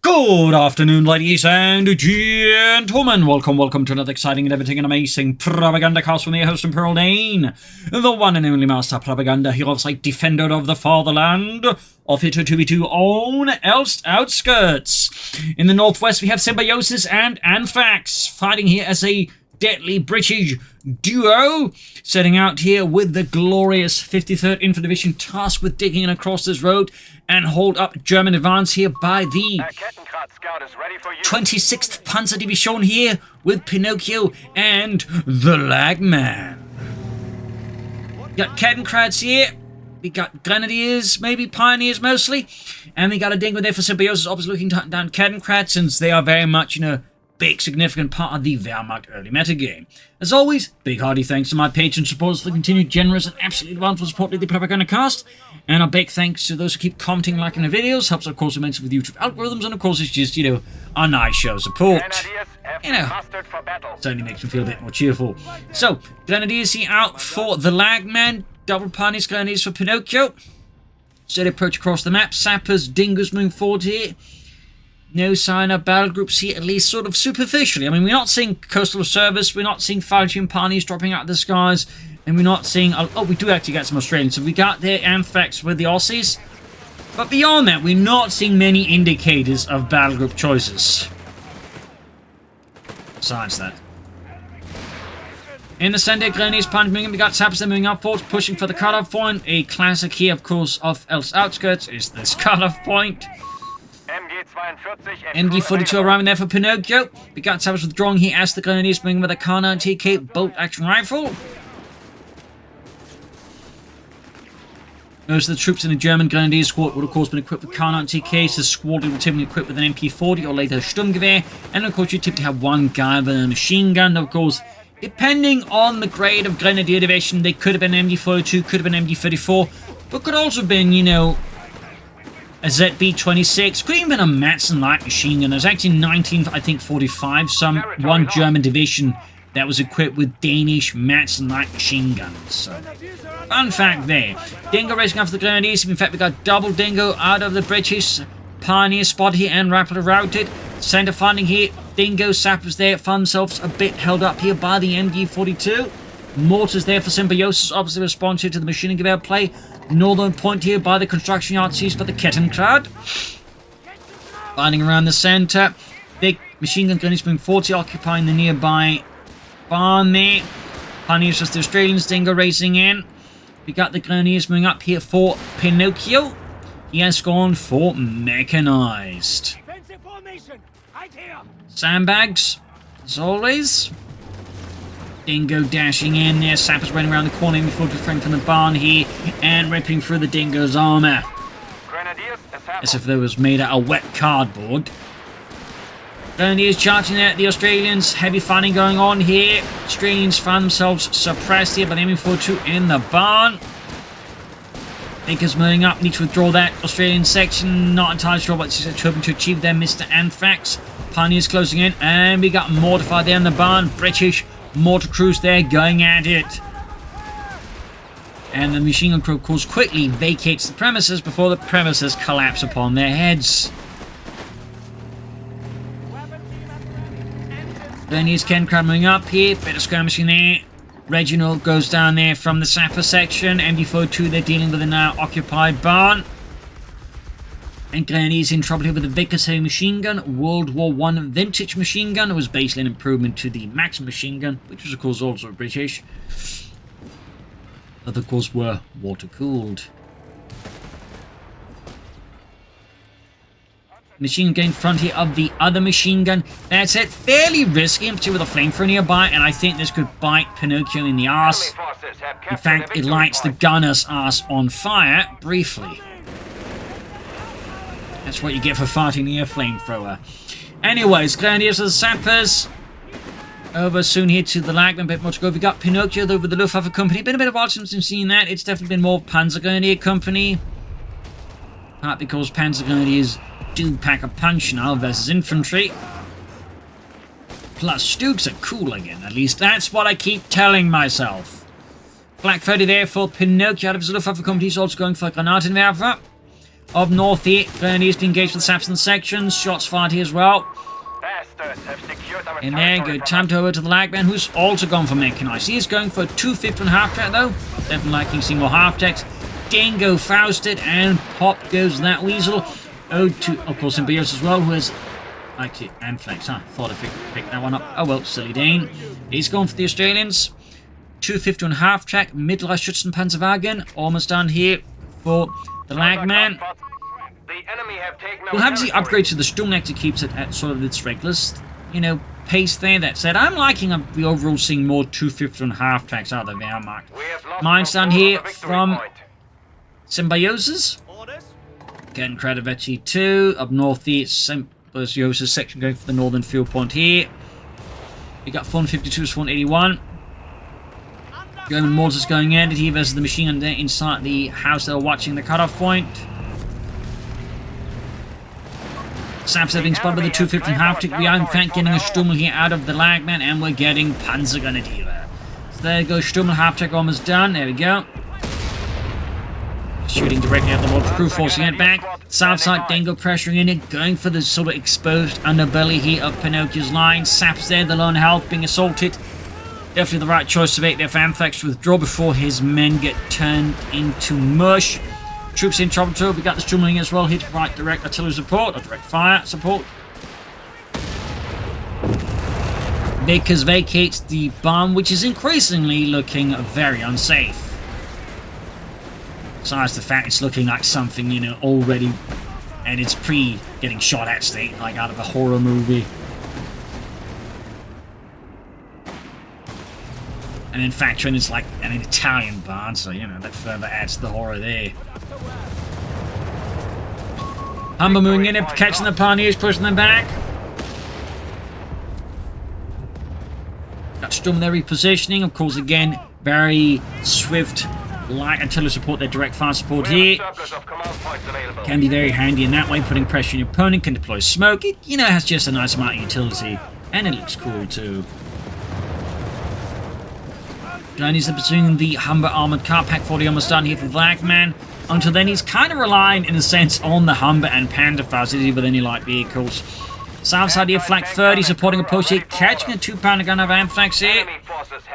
Good afternoon, ladies and gentlemen. Welcome to another exciting and everything and amazing Propagandacast from the host Imperial Dane, the one and only master propaganda heroes like defender of the fatherland, of Hitter 2v2 own Elst Outskirts. In the northwest, we have Symbiosis and Anthrax fighting here as a deadly British duo, setting out here with the glorious 53rd Infantry Division tasked with digging across this road and hold up German advance here by the 26th Panzer Division here with Pinokyo and the Lagman. We got Kettenkrats here, we got Grenadiers, maybe Pioneers mostly, and we got a dingo there for Symbiosis, obviously looking down Kettenkrats since they are very much, big significant part of the Wehrmacht early metagame. As always, big hearty thanks to my patron supporters for the continued generous and absolutely wonderful support of the Propagandacast, and a big thanks to those who keep commenting, liking the videos, helps of course immensely with YouTube algorithms, and of course it's just, a nice show support. Certainly makes me feel a bit more cheerful. So, Grenadiers here out for the Lagman, double Pioneers, Grenadiers for Pinokyo. Steady approach across the map, Sappers, Dingoes moving forward here. No sign of battle groups here, at least sort of superficially. I mean, we're not seeing coastal service, we're not seeing Falchian Pioneers dropping out of the skies, and we're not seeing... Oh, we do actually get some Australians. So we got there Anthrax with the Aussies. But beyond that, we're not seeing many indicators of battle group choices. Besides that. In the center, Grenadiers moving, we got Sappers moving up forwards, pushing for the cutoff point. A classic here, of course, of Elst Outskirts is this cutoff point. MG42 arriving there for Pinokyo. We got Sappers withdrawing here as the Grenadiers moving with a K9 TK bolt action rifle. Most of the troops in the German Grenadier squad would of course been equipped with K9 TKs. The squad would typically equipped with an MP40 or later Sturmgewehr, and of course you typically have one guy with a machine gun. Of course, depending on the grade of Grenadier Division, they could have been MG42, could have been MG34, but could also have been, a ZB-26, could even been a Madsen light machine gun. There's actually 1945, one German division that was equipped with Danish Madsen light machine guns. So, fun fact there. Dingo racing after the Grenadiers. In fact, we got double Dingo out of the British Pioneer spot here and rapidly routed. Center finding here, Dingo Sappers there found themselves a bit held up here by the MG42. Mortars there for Symbiosis, obviously responsive to the machine gun play. Northern point here by the construction yard seized by the Kettenkrad. Finding around the center. Big machine gun Grenadiers moving 40, occupying the nearby barn there. Pioneers just the Australians, Dingo racing in. We got the Grenadiers moving up here for Pinokyo. He has gone for Mechanized. Sandbags, as always. Dingo dashing in there, Sappers running around the corner before defending from the barn here and ripping through the Dingo's armor. As if they was made out of wet cardboard. Grenadiers charging at the Australians, heavy fighting going on here. Australians found themselves suppressed here by the ME42 in the barn. Dingo's moving up, need to withdraw that Australian section, not entirely sure what she's hoping to achieve there, Mr. Anthrax. Pioneers closing in, and we got mortified there in the barn, British mortar crews there going at it. And the machine gun crew, of course, quickly vacates the premises before the premises collapse upon their heads. Grenadiers Kettenkrad moving up here, bit of skirmishing there. Reginald goes down there from the Sapper section. MG42, they're dealing with a now occupied barn. And Grenadiers in trouble here with the Vickers heavy machine gun, World War I vintage machine gun. It was basically an improvement to the Maxim machine gun, which was of course also British. But of course were water cooled. Machine gun in front here of the other machine gun. That's it, fairly risky, in particular with a flamethrower nearby, and I think this could bite Pinokyo in the arse. In fact, it lights the gunner's arse on fire briefly. That's what you get for fighting the air flamethrower. Anyways, Grenadiers and Sappers. Over soon here to the Lagman, a bit more to go. We got Pinokyo over the Luftwaffe Company. Been a bit of while since we've seen that. It's definitely been more Panzer Grenadier Company. Part because Panzer Grenadiers do pack a punch now versus infantry. Plus, Stooks are cool again. At least that's what I keep telling myself. Black 30 there for Pinokyo out of his Luftwaffe Company. He's also going for Granatenwerfer. Up north here, Grenadiers to engage with Saps and sections. Shots fired here as well. And there, good time to over to the Lagman, who's also gone for Mechanized. He is going for a 250 and half track though. Definitely liking seeing more half tracks. Dingo Fausted, and pop goes that weasel. Oh, to, of course, Symbiosis as well, who has actually Anthrax, huh? Thought I picked that one up. Oh well, silly Dane. He's gone for the Australians. 250 and half track, Mittlere Schützenpanzerwagen. Almost done here for the Lagman. We'll have to upgrade to the Sturmneck to keep it at sort of its regular, you know, pace there. That said, I'm liking the overall seeing more 250 and half tracks out of the Wehrmacht. Mine's down here from Symbiosis. Getting credit of HE2. Up north here, Symbiosis section going for the northern field point here. We got 452s, 181. German mortars going in here versus the machine gun there inside the house they're watching the cutoff point. Saps having spotted with the 250 half tick. We are in fact getting a Stummel here out of the Lagman, and we're getting Panzergrenadier. So there goes Stummel, half tick almost done. There we go. Shooting directly at the mortar crew, forcing it back. South side, Dingo pressuring in it, going for the sort of exposed underbelly here of Pinokyo's line. Saps there, the lone health being assaulted. Definitely the right choice to make there for Anthrax to withdraw before his men get turned into mush. Troops in trouble too. We got the Sturmling as well here to provide direct artillery support, or direct fire support. Vickers vacates the bomb, which is increasingly looking very unsafe. Besides the fact it's looking like something, you know, already, and it's getting shot at state, like out of a horror movie. And in fact, when it's like an Italian barn, so, you know, that further adds to the horror there. Humber moving in, catching the Pioneers, pushing them back. Got Sturm there repositioning, of course, again, very swift, light artillery support, their direct fire support here. Can be very handy in that way, putting pressure on your opponent, can deploy smoke. It, you know, has just a nice amount of utility, and it looks cool too. Journeys are pursuing the Humber armored car. Pack 40 almost done here for Lagman. Until then, he's kind of relying, in a sense, on the Humber and Panzerfaust with any light vehicles. South side here, Flak 30, supporting a push here, catching a 2-pounder gun out of Anthrax here.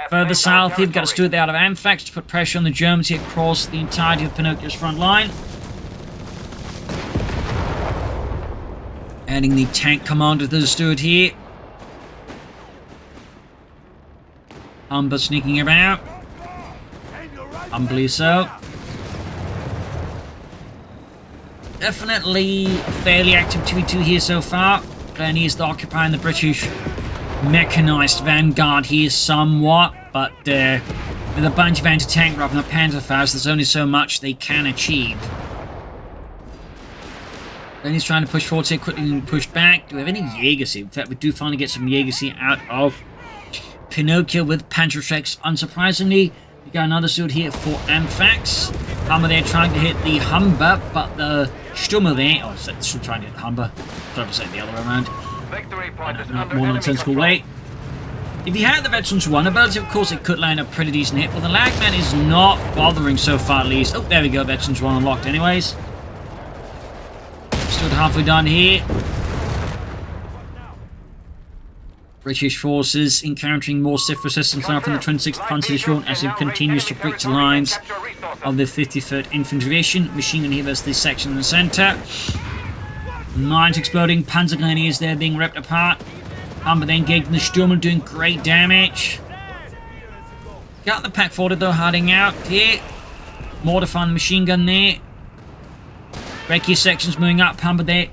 Further south here, we've got a Stuart out of Anthrax to put pressure on the Germans here across the entirety of Pinocchio's front line. Adding the tank commander to the Stuart here. Humber sneaking about. Humbly so. Definitely a fairly active 2v2 here so far. Grenadiers is occupying the British mechanized vanguard here somewhat, but with a bunch of anti-tank rather than Panzerfaust, there's only so much they can achieve. Then he's trying to push forward here, quickly pushed back. Do we have any Jaegers here? In fact, we do finally get some Jaegers here out of Pinokyo with Panzerfaust. Unsurprisingly, we got another suit here for Anthrax. Humber there trying to hit the Humber, but the Sturmer there, oh, still trying to hit the Humber. Sorry to say the other way around. Not more nonsensical way. If he had the Veterans 1 ability, of course, it could land a pretty decent hit, but the Lagman is not bothering so far at least. Oh, there we go, Veterans 1 unlocked anyways. Stood halfway done here. British forces encountering more stiff resistance now from the 26th Panzer Division as it continues to breach the lines of the 53rd Infantry Division. Machine gun here versus this section in the centre. Mines exploding, Panzer Grenadiers there being ripped apart. Humber then engaging the Sturmer, doing great damage. Got the Pack 40 though hiding out here. Mortar fire machine gun there. Recce sections moving up, Humber there.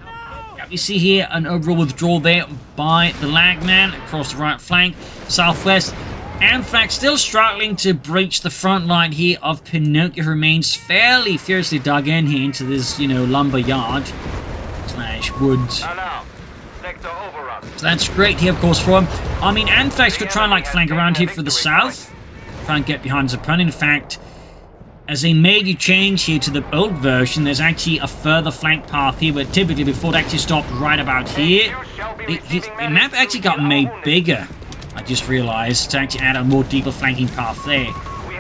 We see here an overall withdrawal there by the Lagman across the right flank. Southwest, Anthrax still struggling to breach the front line here of Pinokyo, who remains fairly fiercely dug in here into this, you know, lumber yard slash woods. So that's great here, of course, for him. I mean, Anthrax could try and like flank around here for the south, try and get behind his opponent. In fact, as a major change here to the old version, there's actually a further flank path here where typically before it actually stopped right about here. The map actually got made bigger, I just realized, to actually add a more deeper flanking path there.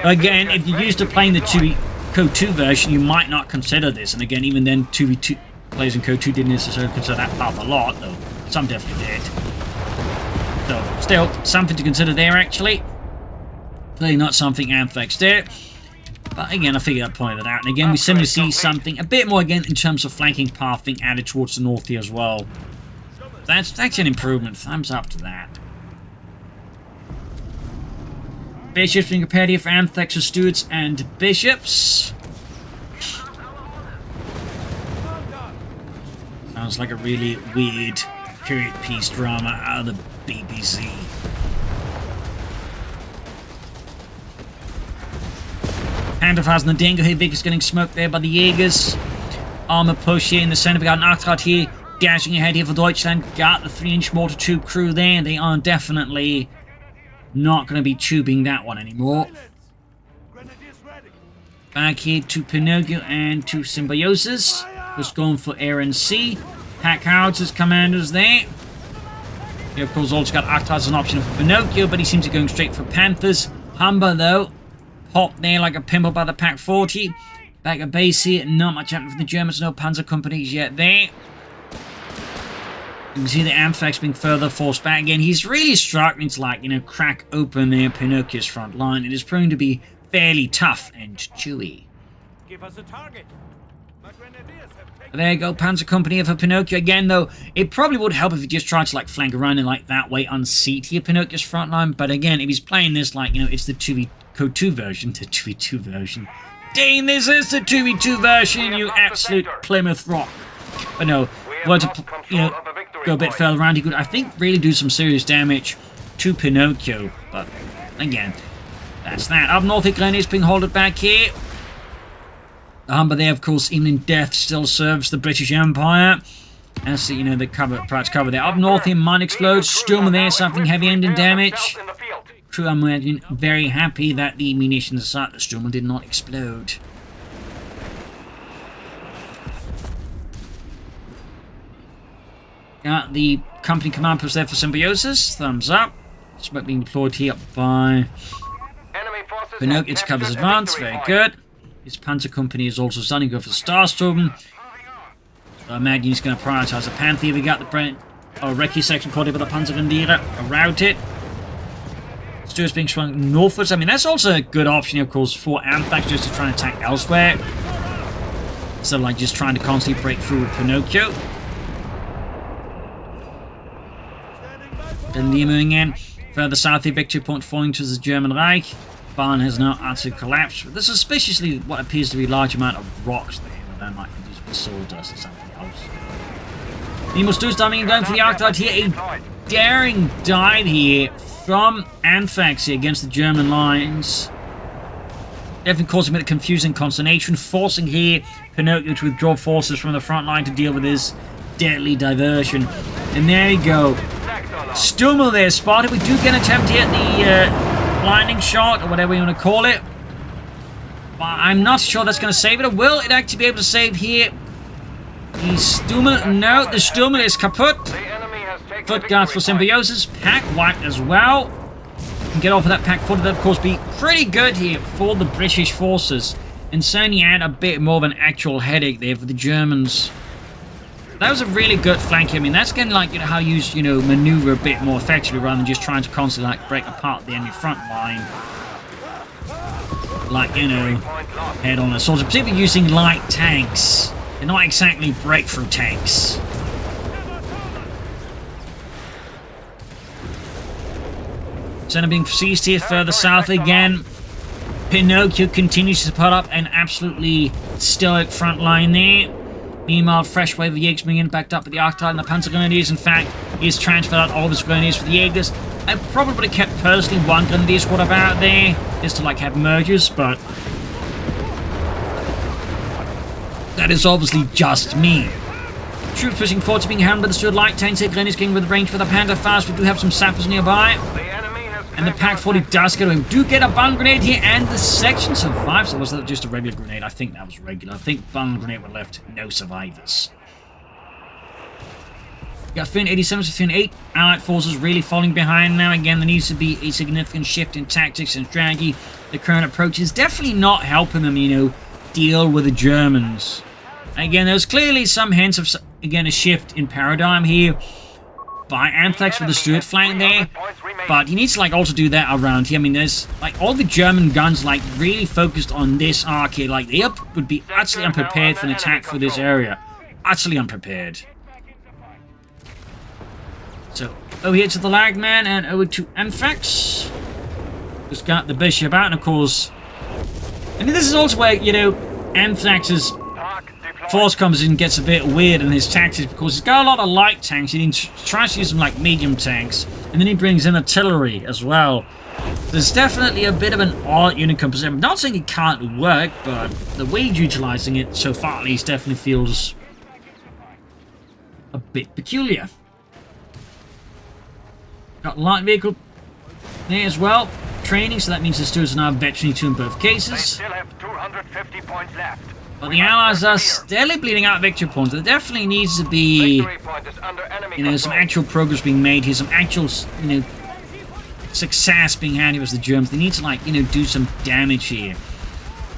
Again, if you're used to playing the 2 CoH2 version, you might not consider this. And again, even then, 2v2 players in CoH2 didn't necessarily consider that path a lot, though some definitely did. So, still, something to consider there, actually. Clearly not something Anthrax did. But again, I figured I'd point that out. And again, we similarly see something a bit more, again, in terms of flanking path being added towards the north here as well. That's an improvement. Thumbs up to that. Bishops being prepared here for Anthrax, Stuarts, and Bishops. Sounds like a really weird period piece drama out of the BBC. Anthrax and the Dingo here. Vickers getting smoked there by the Jaegers. Armor push here in the center. We got an Anthrax here dashing ahead here for Deutschland. Got the 3-inch mortar tube crew there. They are definitely not going to be tubing that one anymore. Back here to Pinokyo and to Symbiosis. Just going for Air&Sea. Pack Howitzers commanders there. He of course also got Anthrax as an option for Pinokyo, but he seems to be going straight for Panthers. Humber though, popped there like a pimple by the Pack 40. Back at base here, not much happening for the Germans, no Panzer companies yet there. You can see the Anthrax being further forced back again. He's really struggling to, like, you know, crack open there Pinokyo's front line. It is proving to be fairly tough and chewy. Give us a target. There you go, Panzer Company for Pinokyo again, though. It probably would help if he just tried to, like, flank around and, like, that way unseat here Pinokyo's front line. But again, if he's playing this, like, you know, it's the CoH2 version, the 2v2 version. Dang, this is the 2v2 version, you absolute Plymouth Rock. But no, were to, you know, go a bit further around, he could, I think, really do some serious damage to Pinokyo. But again, that's that. Up north, Grenadiers being held back here. The Humber there, of course, even in death, still serves the British Empire. As you know, the perhaps cover there. Up north here, mine explodes. Stormer there, something heavy ending damage. Crew, I'm imagining, very happy that the munitions aside, the Stormer did not explode. Got the company command post there for Symbiosis. Thumbs up. Smoke being deployed here by Pinokyo. It covers advance. Very good. His Panzer Company is also starting to go for Starstorm. So I imagine he's going to prioritize the Panther. We got the Recce section called by the Panzer Grenadier around it. Stuart's being swung northwards. I mean, that's also a good option, of course, for Anthrax just to try and attack elsewhere. Instead of, like, just trying to constantly break through with Pinokyo. Then moving in. Further south, the victory point falling to the German Reich. Barn has now utterly collapsed. There's suspiciously what appears to be a large amount of rocks there, but that might be just sawdust or something else. Nemo Stu's diving and going for the Arctide here. A daring dive here from Anthrax here against the German lines. Definitely causing a bit of confusing consternation, forcing here Pinokyo to withdraw forces from the front line to deal with his deadly diversion. And there you go. Stummel there spotted. We do get an attempt here at the blinding shot, or whatever you want to call it. But I'm not sure that's going to save it. Or will it actually be able to save here? The Stummel, no, the Stummel is kaput. Foot guards for Symbiosis. Pack wiped as well. Can get off of that Pack 40. That, of course, be pretty good here for the British forces. And certainly add a bit more of an actual headache there for the Germans. That was a really good flank. I mean, that's getting, like, you know, how you, maneuver a bit more effectively rather than just trying to constantly, like, break apart the enemy front line. Like, you know, head on assault. Particularly using light tanks. They're not exactly breakthrough tanks. Center being seized here further south again. Pinokyo continues to put up an absolutely stoic front line there. Meanwhile, fresh wave of Jaegers being in, backed up with the Arctide and the Panzer Grenadiers. In fact, he's transferred out all of his Grenadiers for the Jaegers. I probably would have kept personally one Grenadier squad about there, just to, like, have mergers, but that is obviously just me. Troops pushing forward to being handled by the Stuart light tanks. Grenadiers getting with range for the Panther fast. We do have some sappers nearby. And the Pack 40 does go to him. Do get a bung grenade here, and the section survives. Or was that just a regular grenade? I think that was regular. I think bung grenade were left. No survivors. Got Fin 87 to Fin 8. Allied forces really falling behind now. Again, there needs to be a significant shift in tactics and strategy. The current approach is definitely not helping them, deal with the Germans. Again, there's clearly some hints of, again, a shift in paradigm here by Anthrax with the Stuart flank there, but he needs to, like, also do that around here. I mean, there's, like, all the German guns, like, really focused on this arc here. Like, they would be utterly unprepared for an attack for this area. Utterly unprepared. So, over here to the Lagman and over to Anthrax. Just got the Bishop out, and of course, and this is also where, you know, Anthrax's force comes in and gets a bit weird in his tactics, because he's got a lot of light tanks. He tries to use them like medium tanks, and then he brings in artillery as well. There's definitely a bit of an odd unit composition. I'm not saying it can't work, but the way he's utilizing it so far at least definitely feels a bit peculiar. Got light vehicle there as well. Training, so that means the Stuarts are now veteran 2 in both cases. They still have 250 points left. But the Allies are steadily bleeding out victory points. There definitely needs to be, you know, some actual progress being made here, some actual, you know, success being had here as the Germans. They need to, like, you know, do some damage here.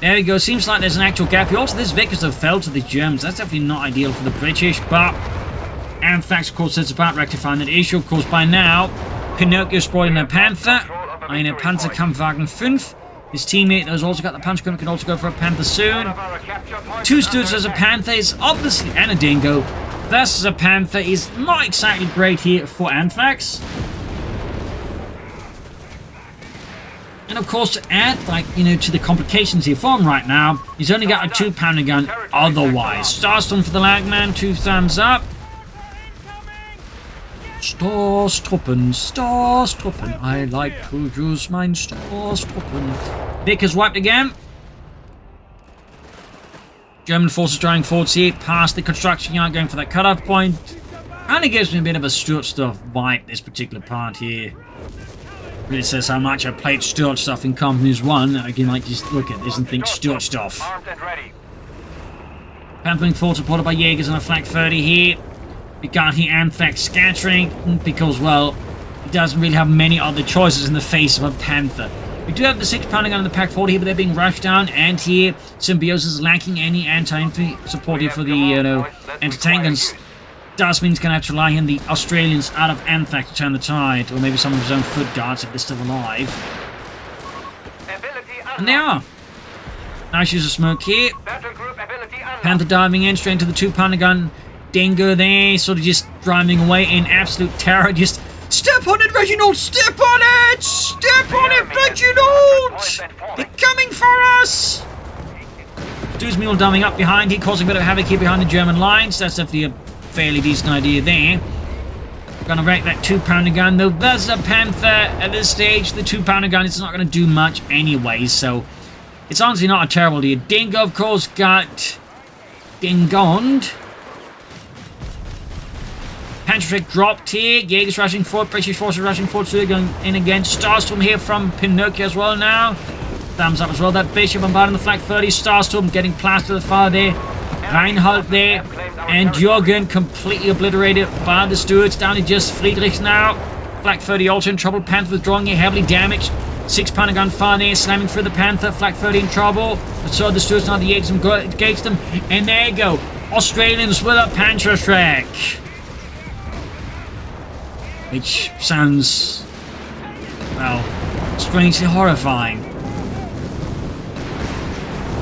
There we go. Seems like there's an actual gap here. Also, this Vickers have fell to the Germans. That's definitely not ideal for the British, but Anthrax, of course, says about rectifying that issue. Of course, by now, Pinokyo spoiling their Panther. Eine Panzerkampfwagen 5. His teammate has also got the Panzerkampf, can also go for a Panther soon. 2 Stuarts as a Panther is obviously, and a Dingo. Versus a Panther is not exactly great here for Anthrax. And of course, to add, like, you know, to the complications here for him right now, he's only got a 2-pounder gun otherwise. Starstorm for the Lagman, 2 thumbs up. Starstruppen, Starstruppen, I like to use mine Starstruppen. Vickers wiped again. German forces driving forwards here, past the construction yard, going for that cutoff point. And it gives me a bit of a Stuart stuff vibe, this particular part here. Really says how much I played Stuart stuff in Companies 1. I can, like, just look at this and think Stuart stuff. Pampering forward supported by Jaegers on a flak 30 here. We got here Anthrax scattering because, well, he doesn't really have many other choices in the face of a Panther. We do have the 6-pounder gun in the Pack 40 here, but they're being rushed down, and here Symbiosis is lacking any anti-infantry support here for the, you know, anti-tank guns. Does mean he's going to have to rely on the Australians out of Anthrax to turn the tide, or maybe some of his own foot guards if they're still alive. And they are. Nice use of smoke here. Panther diving in straight into the 2-pounder gun. Dingo there, sort of just driving away in absolute terror. Just step on it, Reginald! Step on it! Step on it, Reginald! They're coming for us! Dude's mule dumbing up behind here, causing a bit of havoc here behind the German lines. That's definitely a fairly decent idea there. Gonna wreck that 2-pounder gun, though. There's a Panther at this stage. The 2-pounder gun is not going to do much anyway, so it's honestly not a terrible idea. Dingo, of course, got dingoned. Panzer dropped here. Jaegers rushing forward. British forces rushing forward. So they're going in again. Starstorm here from Pinokyo as well now. Thumbs up as well. That Bishop bombarding the flak 30. Starstorm getting plastered to the far there. Reinhardt there. And Jürgen completely obliterated by the Stuarts. Down to just Friedrichs now. Flak 30 also in trouble. Panther withdrawing here. Heavily damaged. 6-pounder gun far there. Slamming through the Panther. Flak 30 in trouble. But so the Stuarts now the Jaegers engage them. And there you go. Australians with a Panzerschreck. Which sounds, well, strangely horrifying.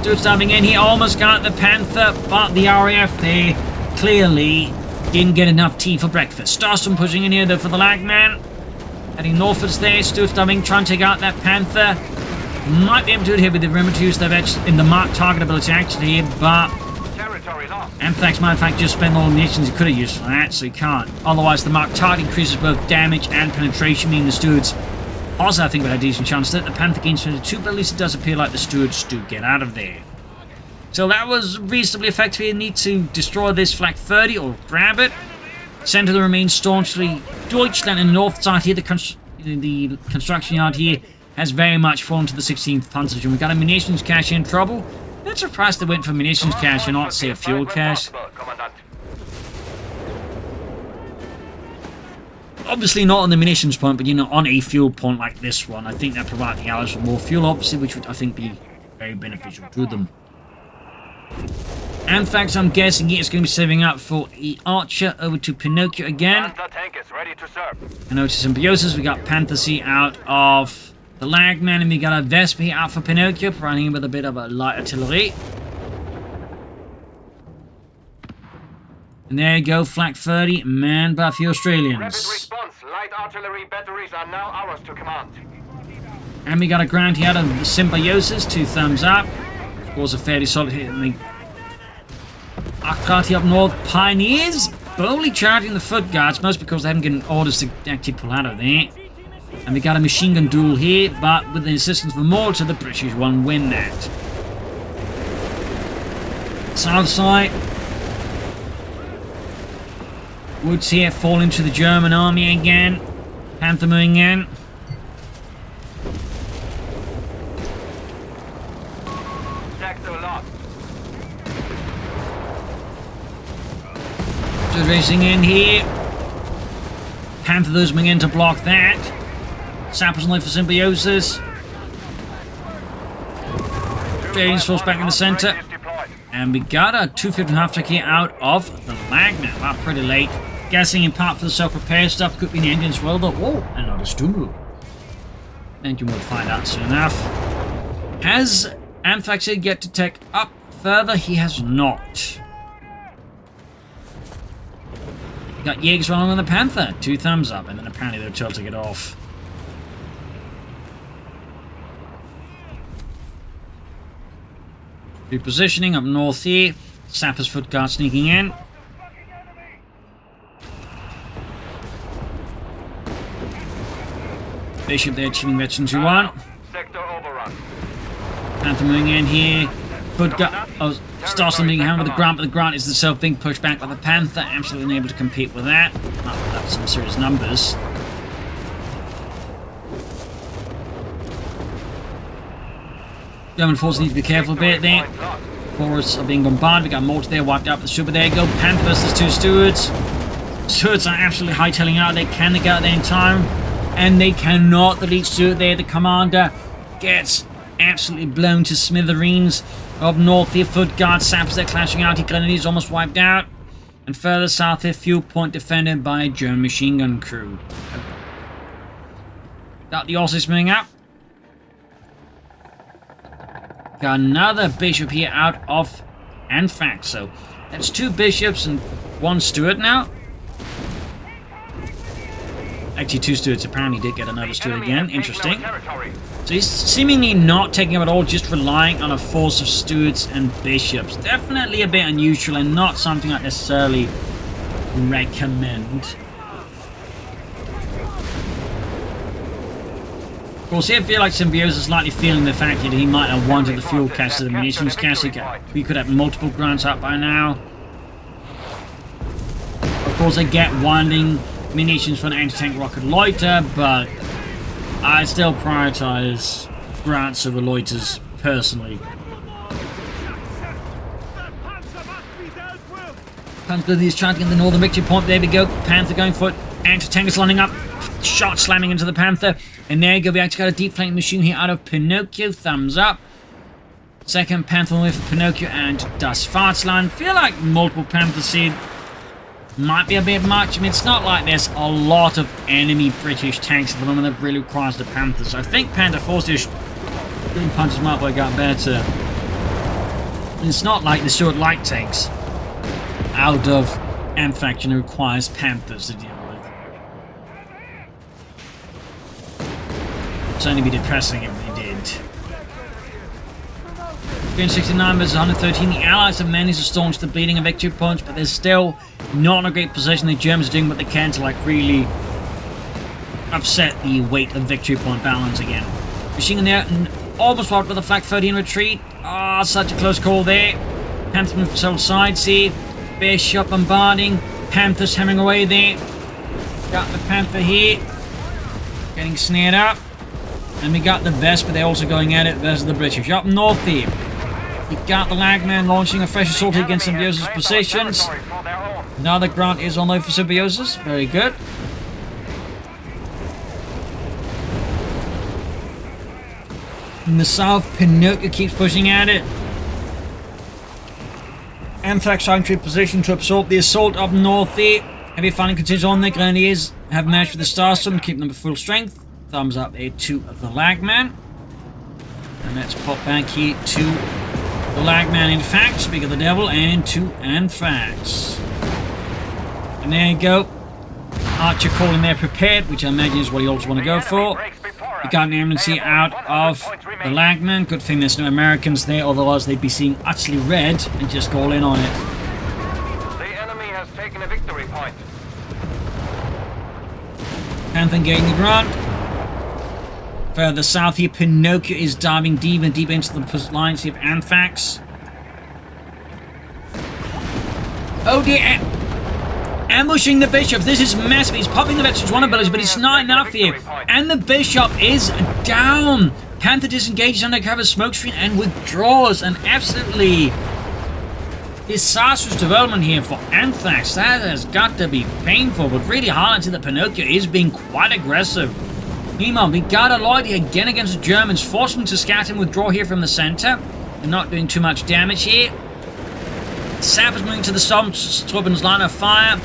Stuarts diving in here, almost got the Panther, but the RAF there clearly didn't get enough tea for breakfast. Starstorm pushing in here though for the Lagman. Heading northwards there, Stuarts diving, trying to take out that Panther. Might be able to do it here with the remember to use their in the mark target ability actually here, but Anthrax might in fact just spend all the munitions he could have used for that, so he can't. Otherwise, the marked target increases both damage and penetration, meaning the Stuarts also, I think, would have a decent chance that the Panther gains 22, but at least it does appear like the Stuarts do get out of there. So that was reasonably effective. You need to destroy this flak 30 or grab it. Center the remains staunchly. Deutschland in the north side here, the construction yard here, has very much fallen to the 16th Panzer Division. We've got a munitions cache in trouble. Not surprised they went for munitions cache and not, say, a fuel cache. Obviously not on the munitions point, but, you know, on a fuel point like this one, I think that provides the Allies with more fuel, obviously, which would, I think, be very beneficial to them. Anthrax, I'm guessing it's going to be saving up for the Archer. Over to Pinokyo again. Panzer tank is ready to serve. And over to Symbiosis, we got Panther C out of the Lagman, and we got a Vespa here out for Pinokyo, providing him with a bit of a light artillery. And there you go, Flak 30, manned by the Australians. Rapid response. Light artillery batteries are now ours to command. And we got a ground here out of the Symbiosis, 2 thumbs up. Scores a fairly solid hit in the Arcati up north. Pioneers boldly charging the foot guards, most because they haven't given orders to actually pull out of there. And we got a machine gun duel here, but with the assistance of the mortar, the British won win that. South side. Woods here fall into the German army again. Panther moving in. Sector lost. Just racing in here. Panther those moving in to block that. Sappers on the way for Symbiosis. James falls back in the center. And we got a 250 half-track here out of the Lagman. Wow, pretty late. Guessing in part for the self-repair stuff. Could be in the engine as well, though. Oh, another Stumble. Engine will find out soon enough. Has Anthrax yet to take up further? He has not. Got Jaegers running on the Panther. 2 thumbs up, and then apparently they're told to get off. Repositioning up north here. Sapper's foot guard sneaking in. Bishop there achieving veteran 2-1. Sector overrun. Panther moving in here. Foot guard. Oh, starts being hammered with the Grant, but the Grant is the self being pushed back by the Panther. Absolutely unable to compete with that. Not without some serious numbers. German forces need to be careful a bit there. Forests are being bombarded. We got mortar there, wiped out with the super. There you go. Panther versus 2 stewards. Stewards are absolutely hightailing out. Can they get out there in time? And they cannot. The lead steward there, the commander, gets absolutely blown to smithereens. Up north here, foot guard saps they're clashing out. Grenadiers almost wiped out. And further south here, fuel point defended by a German machine gun crew. Got the Aussies moving up. Got another bishop here out of Anthrax. So that's 2 bishops and 1 steward now. Actually, 2 stewards. Apparently did get another steward again. Interesting. So he's seemingly not taking up at all, just relying on a force of stewards and bishops. Definitely a bit unusual and not something I necessarily recommend. Of course, here I feel like Symbiosis is slightly feeling the fact that he might have wanted the fuel cache to the munitions cache. We could have multiple grants up by now. Of course, I get wanting munitions for an anti-tank rocket loiter, but I still prioritize grants over loiters personally. Panther is trying to get the northern victory point. There we go. Panther going for it. Anti-tank is lining up. Shot slamming into the Panther. And there you go. We actually got a deep flank machine here out of Pinokyo. Thumbs up. Second Panther with Pinokyo and Das Vaterland. Feel like multiple Panther seed might be a bit much. I mean, it's not like there's a lot of enemy British tanks at the moment that really requires the Panther. So I think Panther forces doing punches might have got better. And it's not like the short light tanks out of Anthrax requires Panthers to deal with. It's only be depressing if they did. 369 versus 113. The Allies have managed to staunch the bleeding of victory points, but they're still not in a great position. The Germans are doing what they can to like really upset the weight of victory point balance again. Machine gun there, almost wiped with a Flak 30 in retreat. Ah, such a close call there. Panthers move to several sides here. Bishop bombarding. Panthers hammering away there. Got the Panther here. Getting snared up. And we got the Vespa, they're also going at it versus the British. Up north here. We got the Lagman launching a fresh assault against Symbiosis positions. Another grant is on the way for Symbiosis. Very good. In the south, Pinokyo keeps pushing at it. Anthrax trying to position to absorb the assault up north there. Heavy fighting continues on there. Grenadiers have managed with the Starstorm to keep them at full strength. Thumbs up there to the Lagman. And let's pop back here to the Lagman, in fact, speak of the devil, and to Anthrax. And there you go. Archer calling there prepared, which I imagine is what he also want to go for. You got an Air&Sea out of the Lagman. Good thing there's no Americans there, otherwise they'd be seeing utterly red and just go all in on it. The enemy has taken a victory point. Panther gaining the ground. Further south here, Pinokyo is diving deep and deep into the lines here of Anthrax. Oh dear! Ambushing the Bishop. This is massive. He's popping the Veteran's One ability, but it's not enough here. And the Bishop is down. Panther disengages undercover smoke screen and withdraws. And absolutely disastrous development here for Anthrax. That has got to be painful, but really highlighting that Pinokyo is being quite aggressive. Meanwhile, we got a Lloyd again against the Germans, forcing them to scatter and withdraw here from the center. They're not doing too much damage here. Sappers moving to the Storm's line of fire.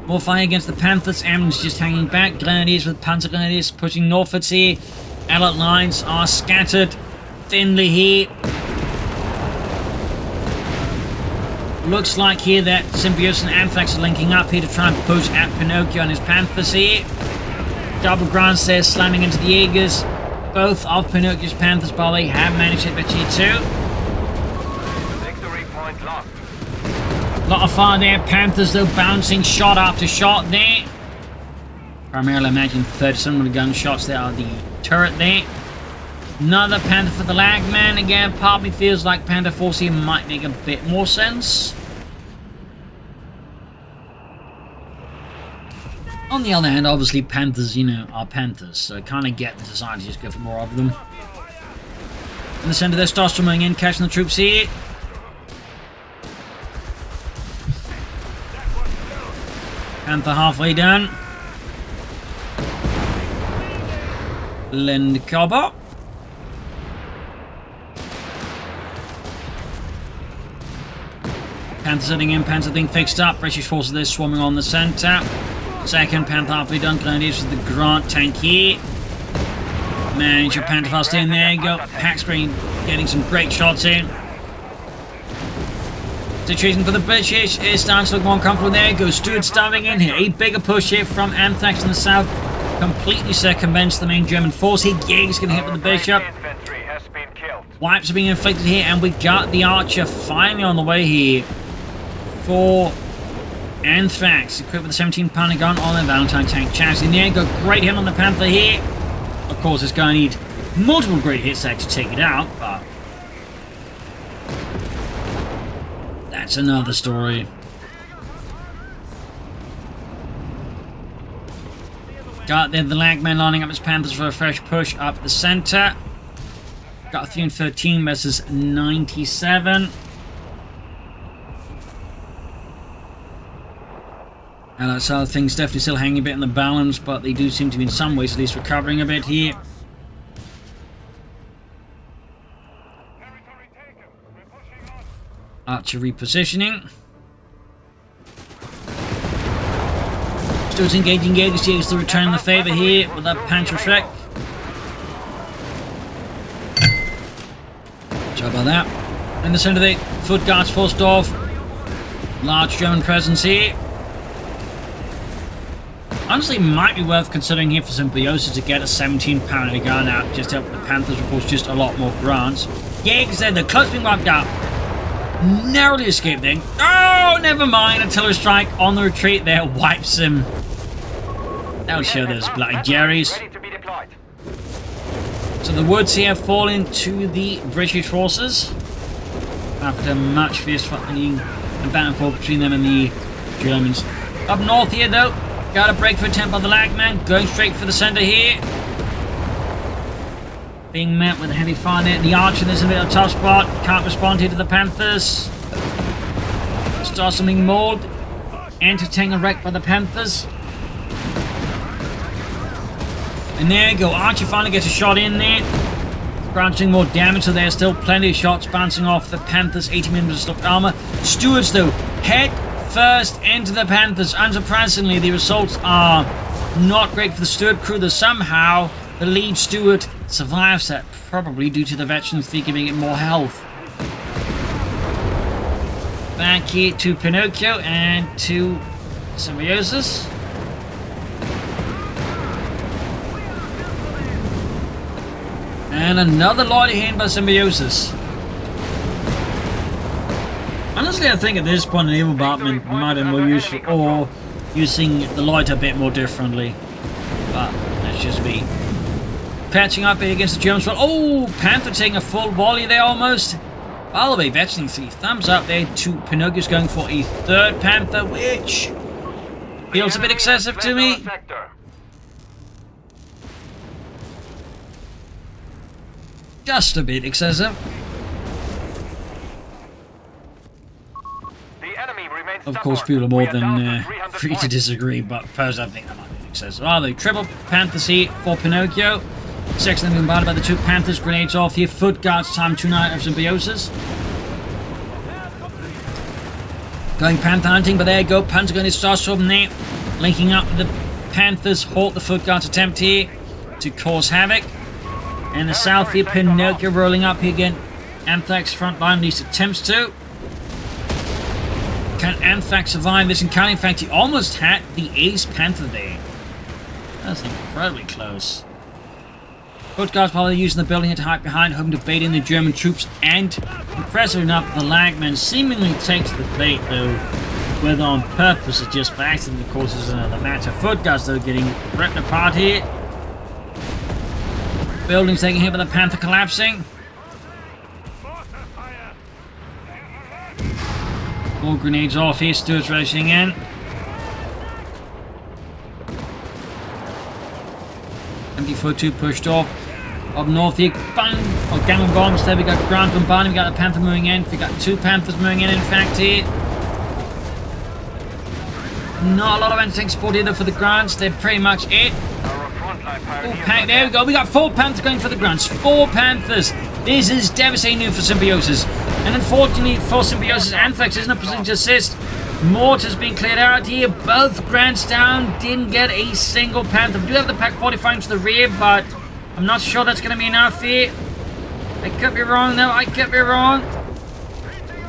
More fire against the Panthers. Ambulance just hanging back. Grenadiers with Panzer Grenadiers pushing northwards here. Allied lines are scattered thinly here. Looks like here that Symbiosis and Anthrax are linking up here to try and push at Pinokyo and his Panthers here. Double grants there, slamming into the Jaegers. Both of Pinokyo's Panthers, by the way, have managed to hit Tier 2. Lost. A lot of fire there. Panthers, though, bouncing shot after shot there. Primarily, I imagine 37 of the gunshots there are the turret there. Another Panther for the Lagman. Again, part of me feels like Panther Force here might make a bit more sense. On the other hand, obviously, Panthers, you know, are Panthers. So I kind of get the desire to just go for more of them. In the center, they're Starstorming in, catching the troops here. Panther halfway down. Lendkaba. Panther setting in, Panther being fixed up. British forces there swarming on the center. Second Panther halfway done. Grenadiers with the Grant tank here. Manage your Panther fast in. There you go. Pack screen getting some great shots in. Situation for the British is starting to look more comfortable. There goes Stuart's diving in here. A bigger push here from Anthrax in the south. Completely circumvents the main German force here. Jaeger's going to hit with the Bishop. Wipes are being inflicted here, and we got the Archer finally on the way here for Anthrax. Equipped with a 17-pounder gun on the Valentine tank chassis. In the air, go great hit on the Panther here. Of course, it's going to need multiple great hits to actually take it out, but that's another story. Got there the Lagman lining up his Panthers for a fresh push up the center. Got 313 versus 97. And that's how things definitely still hanging a bit in the balance, but they do seem to be in some ways at least recovering a bit here. Archer repositioning. Still engaging Jaegers. Jaegers to return the favour here with that Panzer Trek. Sorry about that. In the centre, the foot guards forced off. Large German presence here. Honestly, might be worth considering here for Symbiosis to get a 17-pounder gun out just to help the Panthers, of course, just a lot more grants. Jaegers there, the close being wiped out. Narrowly escaped then. Oh, never mind. Artillery strike on the retreat there wipes him. That'll show those Bloody Jerrys. So the woods here fall into the British forces after much fierce fighting and back and forth between them and the Germans. Up north here, though, got a breakthrough attempt by the Lagman, going straight for the centre here. Being met with a heavy fire there. The Archer, there's a bit of a tough spot. Can't respond here to the Panthers. Starts something mauled. Anti-tank wrecked by the Panthers. And there you go. Archer finally gets a shot in there. Grants doing more damage, so there's still plenty of shots bouncing off the Panthers' 80mm stock armor. Stewards, though, head first into the Panthers. Unsurprisingly, the results are not great for the steward crew, though somehow the lead steward survives that, probably due to the veterans fee giving it more health. Back here to Pinokyo and to Symbiosis. And another lighter hand by Symbiosis. Honestly, I think at this point, an evil bombardment might have been more useful, or using the light a bit more differently. But that's just me. Patching up here against the Germans. Oh, Panther taking a full volley there almost. By the way, veteran 3 thumbs up there to Pinocchio's going for a third Panther, which feels a bit excessive to me. Just a bit excessive. Of course, people are more than free to disagree, but personally I think that might be excessive. The triple Panthers here for Pinokyo. Second bombarded by the two Panthers. Grenades off here. Foot guards time 2-9 of Symbiosis. Going Panther hunting, but there you go. Panzer going to start from there. Linking up with the Panthers. Halt the foot guards attempt here to cause havoc. And the south here, Pinokyo rolling up here again. Anthrax front line, at least attempts to. Can Anthrax survive this encounter? In fact, he almost had the ace Panther there. That's incredibly close. Foot guards probably using the building to hide behind, hoping to bait in the German troops. And, impressive enough, the Lagman seemingly takes the bait, though, whether on purpose or just by accident, of course, is another matter. Foot guards, though, getting ripped apart here. Buildings taking hit by the Panther collapsing. More grenades off here, Stewards rushing in. MD-42 pushed off. Up north here, bang! Oh, gang bombs there. We got ground bombarding. We got the Panther moving in. We got two Panthers moving in fact, here. Not a lot of anti-tank support either for the grunts. They're pretty much it. Oh, there we go. We got 4 Panthers going for the grunts. 4 Panthers. This is devastating news for Symbiosis. And unfortunately for Symbiosis, Anthrax is in a position to assist. Mortars being cleared out here. Both grunts down. Didn't get a single Panther. We do have the Pack 45 to the rear, but I'm not sure that's going to be enough here. I could be wrong, though. I could be wrong.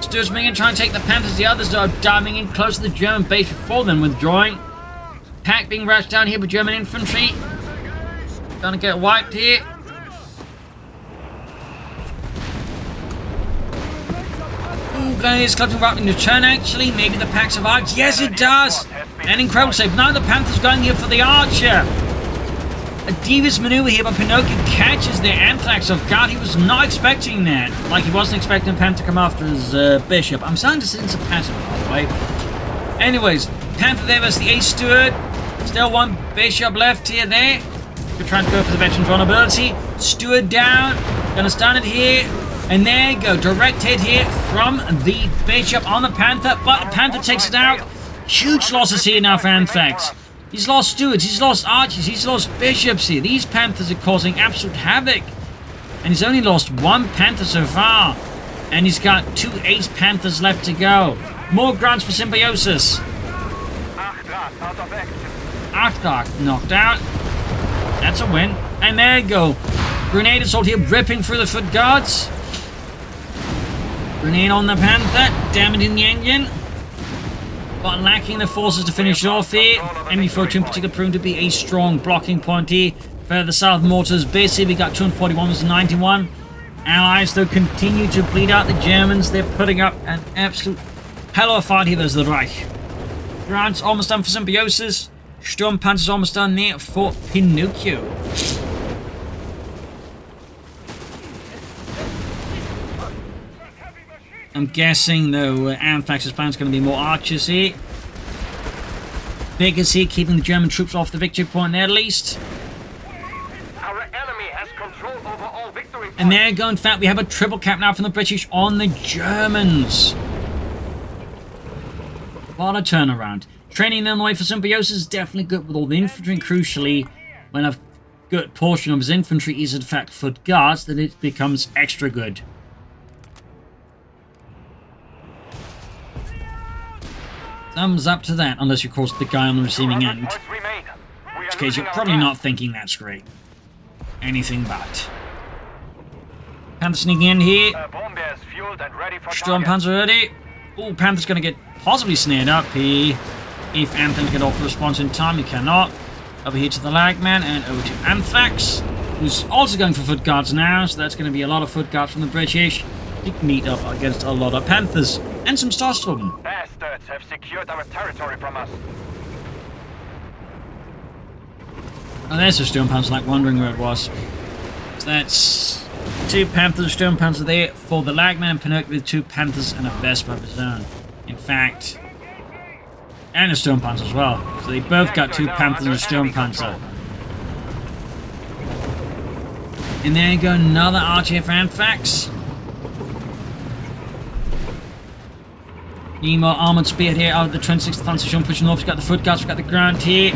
Stewards moving in, trying to take the Panthers. The others are diving in close to the German base before them, withdrawing. Pack being rushed down here with German infantry. Gonna get wiped here. Ooh, grenades clutching right in the turn, actually. Maybe the pack survives. Yes, it does. An incredible save. Now the Panthers going here for the Archer. A devious maneuver here, but Pinokyo catches the Anthrax off guard. He was not expecting that. Like he wasn't expecting Panther to come after his bishop. I'm starting to sense a pattern, by the way. Anyways, Panther there versus the Ace Steward. Still one bishop left here there. We're trying to go for the veteran's vulnerability. Steward down. Gonna stun it here. And there you go. Direct hit here from the bishop on the Panther. But the Panther takes it out. Huge losses here now for Anthrax. He's lost stewards, he's lost archers, he's lost bishops here. These Panthers are causing absolute havoc. And he's only lost 1 Panther so far. And he's got 2 Ace Panthers left to go. More grunts for Symbiosis. Anthrax knocked out. That's a win. And there you go. Grenade assault here, ripping through the foot guards. Grenade on the Panther, damaging the engine. But lacking the forces to finish off here. ME-42 in particular proving to be a strong blocking point here. Further south, mortars busy. We got 241 versus 91. Allies, though, continue to bleed out the Germans. They're putting up an absolute hell of a fight here. There's the Reich. Grant's almost done for Symbiosis. Sturm Panzer's almost done there for Pinokyo. I'm guessing, though, Anthrax's plan is going to be more archers here. Biggers here, keeping the German troops off the victory point there, at least. Our enemy has control over all victory points. And there you go. In fact, we have a triple cap now from the British on the Germans. What a turnaround. Training them away for Symbiosis is definitely good with all the infantry, and crucially, when a good portion of his infantry is in fact foot guards, then it becomes extra good. Thumbs up to that, unless you're, of course, the guy on the receiving end. In which case, you're probably not thinking that's great. Anything but. Panther sneaking in here. Storm Panzer ready. Oh, Panther's going to get possibly snared up here. If Anthony can get off the response in time, he cannot. Over here to the Lagman and over to Anthrax, who's also going for foot guards now. So that's going to be a lot of foot guards from the British. He can meet up against a lot of Panthers and some Starstorm. Bastards have secured our territory from us. Oh, there's a Storm Panzer, like wondering where it was. So that's 2 Panthers, Storm Panzer there for the Lagman, and Pinokyo with 2 Panthers and a Vespa of his own. In fact, and a Storm Panzer as well. So they both got 2 Panthers and a Storm Panzer. And there you go, another archer for Anthrax. Need more armoured spear here out of the 26th Panzer Division pushing off. We've got the foot guards, we've got the ground here.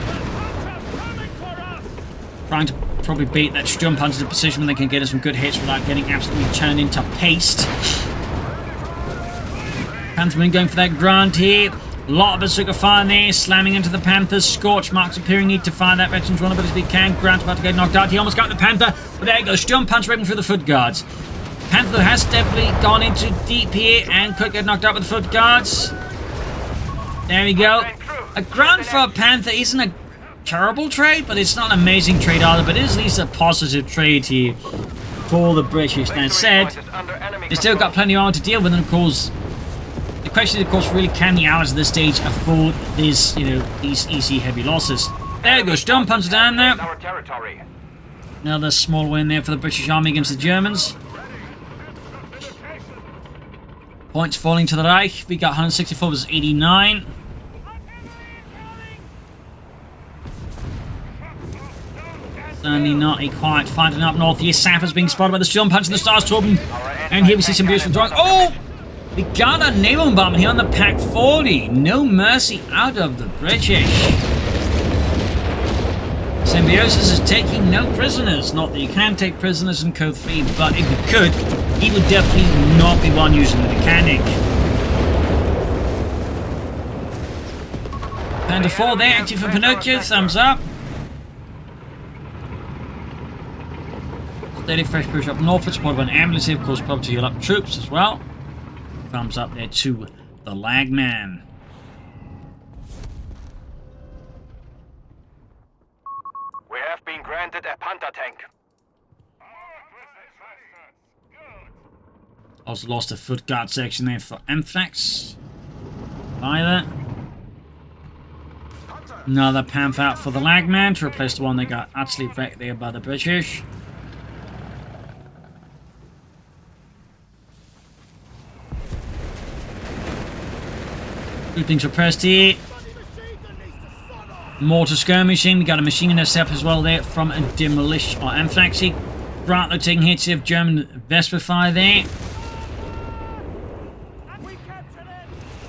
Trying to probably bait that Sturm Panzer to position when they can get some good hits without getting absolutely turned into paste. Panthermen going for that ground here. A lot of bazooka fire there, slamming into the Panthers. Scorch marks appearing, need to fire that veteran's run as he can. Grant's about to get knocked out. He almost got the Panther, but there you go. Sturm Panzer ripping through the foot guards. Panther has definitely gone into deep here and could get knocked out with the foot guards. There we go. A ground for a Panther isn't a terrible trade, but it's not an amazing trade either, but it is at least a positive trade here for the British. That said, they still got plenty of armor to deal with, and of course, the question is, of course, really can the Allies at this stage afford this, these easy heavy losses? There you go, Storm Panzer down there. Another small win there for the British Army against the Germans. Points falling to the Reich. We got 164 versus 89. Certainly not a quiet fighting up north here. Sappers being spotted by the Storm Panzer and the Starstorm. And here we see Symbiosis from drawing. Oh! We got a naval bomb here on the Pack 40. No mercy out of the British. Symbiosis is taking no prisoners. Not that you can take prisoners in CoH3, but if you could, he would definitely not be one using the mechanic. Panda 4 there, active for Pinokyo. Thumbs up. Steady fresh push up northward, supported by an ambulance here, of course, probably to heal up troops as well. Thumbs up there to the Lagman. We have been granted a Panther tank. Also lost a foot guard section there for Anthrax. Either. Another Panther out for the Lagman to replace the one they got utterly wrecked there by the British. Grouping suppressed here. Mortar skirmishing. We got a machine gun set up as well there from a demolition or Anthrax. Grantler taking hits of German Vespa fire there.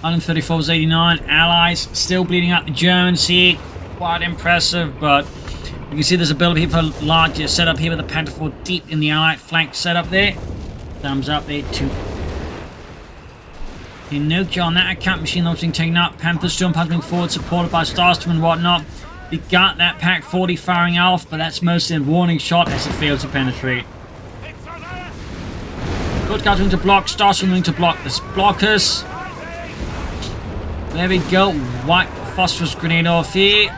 134 was 89. Allies still bleeding out the Germans here. Quite impressive, but you can see there's a build up here for a larger setup here with the Panther 4 deep in the Allied flank setup there. Thumbs up there to Pinokyo on that account. Machine launch being taken up. Panther Storm Panzer moving forward, supported by Starstorm and whatnot. We got that Pack 40 firing off, but that's mostly a warning shot as it fails to penetrate. Foot guards moving to block. Starstorm moving to block the blockers. There we go. White phosphorus grenade off here.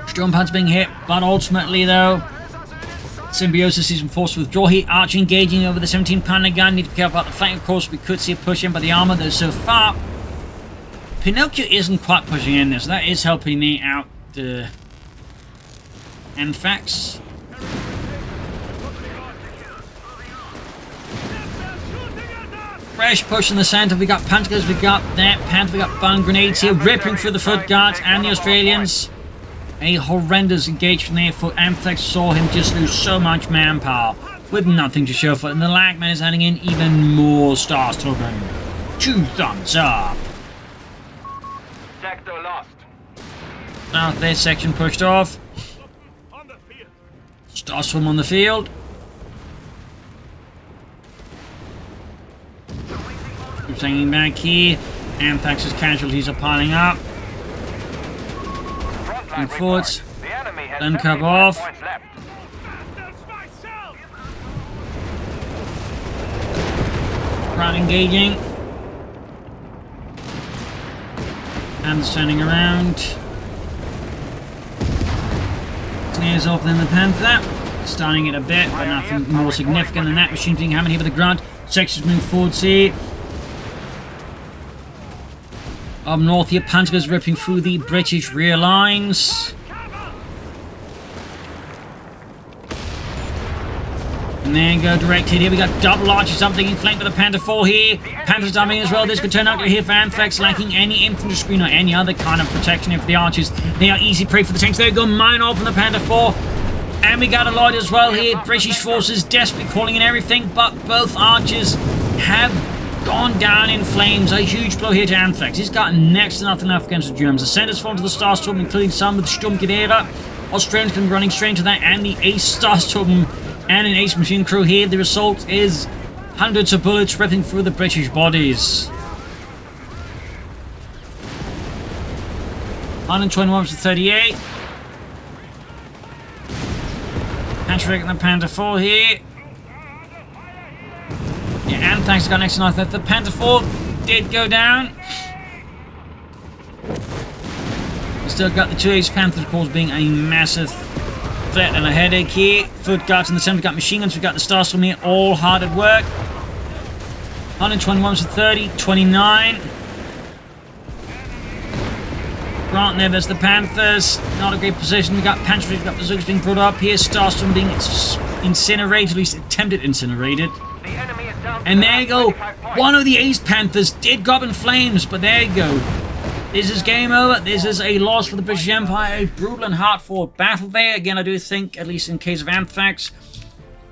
Storm Panzer being hit, but ultimately though, Symbiosis is forced to withdraw here. Archer engaging over the 17-pounder gun. Need to be careful about the flank, of course. We could see a push in by the armor, though so far Pinokyo isn't quite pushing in there, so that is helping me out. Anthrax. Fresh push in the center. We got Panthers, we got that Panther, we got bun grenades here, ripping through the foot guards and the Australians. A horrendous engagement there for Anthrax. Saw him just lose so much manpower with nothing to show for it. And the Lagman is adding in even more Starstorm. 2 thumbs up. Sector lost. South there section pushed off. Starstorm on the field. Keep hanging back here. Anthrax's casualties are piling up. And forwards. Then cover off. Right, engaging. And turning around. Snares off then the Panther. Starting it a bit, but nothing more significant than that. Machine being hammered here with the grunt. Sections move forwards here. Up north here, Panzers ripping through the British rear lines. And there you go, directed here. We got double archers up taking flank with the Panther 4 here. Panthers dumping as well. This could turn ugly here for Anthrax, lacking any infantry screen or any other kind of protection here for the archers. They are easy prey for the tanks. There you go, mine off from the Panther 4. And we got a lot as well here. British forces desperately calling in everything, but both archers have gone down in flames. A huge blow here to Anthrax. He's got next to nothing left against the Germans. The centers fall to the Starstorm, including some with the Sturmgewehre. Australians can be running straight into that, and the Ace Starstorm and an Ace machine crew here. The result is hundreds of bullets ripping through the British bodies. 121 to 38. Patrick and the Panther 4 here. Yeah, Anthrax got next to nothing. The Panther 4 did go down. We still got the two Ace Panthers, of course, being a massive threat and a headache here. Foot guards in the center, we got machine guns, we got the Starstorm here, all hard at work. 121 to 30, 29. Grant there, there's the Panthers. Not a great position. We got Panthers, we got bazookas being brought up here. Starstorm being incinerated, at least attempted incinerated. And there you go. One of the Ace Panthers did go up in flames, but there you go. This is game over. This is a loss for the British Empire. A brutal and hard-fought battle there. Again, I do think, at least in case of Anthrax,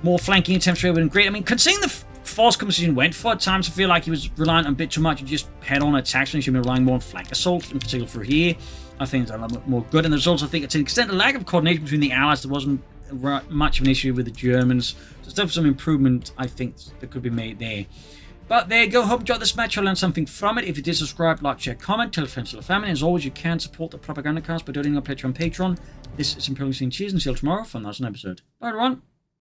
more flanking attempts would have been great. I mean, considering the force composition went for, at times I feel like he was relying on a bit too much on just head-on attacks when he should be relying more on flank assault, in particular for here. I think it's a little bit more good. And there's also, I think, to an extent, a lack of coordination between the Allies. There wasn't much of an issue with the Germans. So there's definitely some improvement, I think, that could be made there. But there you go. Hope you enjoyed this match. I learned something from it. If you did, subscribe, like, share, comment, tell friends, tell family. As always, you can support the Propagandacast by donating our Patreon. This is Imperial Scene Cheers, and see you tomorrow for another episode. Bye, everyone.